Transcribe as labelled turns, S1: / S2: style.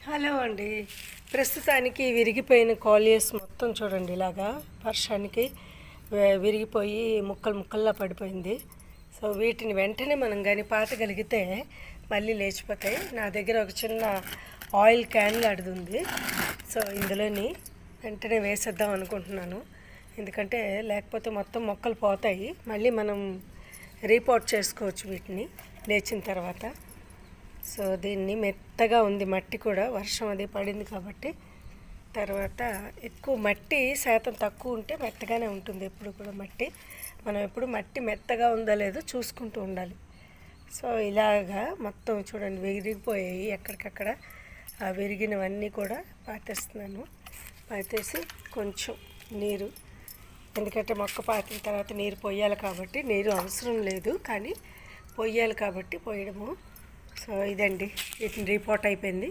S1: Hello అండి. ప్రస్తుతానికి విరిగిపోయిన కాలియస్ మొత్తం చూడండి, ఇలాగా వర్షానికి విరిగిపోయి ముక్కలు ముక్కల్లా పడిపోయింది. సో వీటిని వెంటనే మనం కానీ పాతగలిగితే మళ్ళీ లేచిపోతాయి. నా దగ్గర ఒక చిన్న ఆయిల్ క్యాన్ లాంటిది ఉంది. సో ఇందులోని వెంటనే వేసేద్దాం అనుకుంటున్నాను, ఎందుకంటే లేకపోతే మొత్తం మొక్కలు పోతాయి. మళ్ళీ మనం రీపోర్ట్ చేసుకోవచ్చు వీటిని లేచిన తర్వాత. సో దీన్ని మెత్తగా ఉంది, మట్టి కూడా వర్షం అది పడింది కాబట్టి. తర్వాత ఎక్కువ మట్టి శాతం తక్కువ ఉంటే మెత్తగానే ఉంటుంది ఎప్పుడు కూడా మట్టి. మనం ఎప్పుడు మట్టి మెత్తగా ఉందో లేదో చూసుకుంటూ ఉండాలి. సో ఇలాగా మొత్తం చూడండి విరిగిపోయాయి ఎక్కడికక్కడ. ఆ విరిగినవన్నీ కూడా పాతేస్తున్నాను. పాతేసి కొంచెం నీరు, ఎందుకంటే మొక్క పాతిన తర్వాత నీరు పోయాలి కాబట్టి, నీరు అవసరం లేదు కానీ పోయాలి కాబట్టి పోయడము. సో ఇదండి, వీటిని రిపోర్ట్ అయిపోయింది.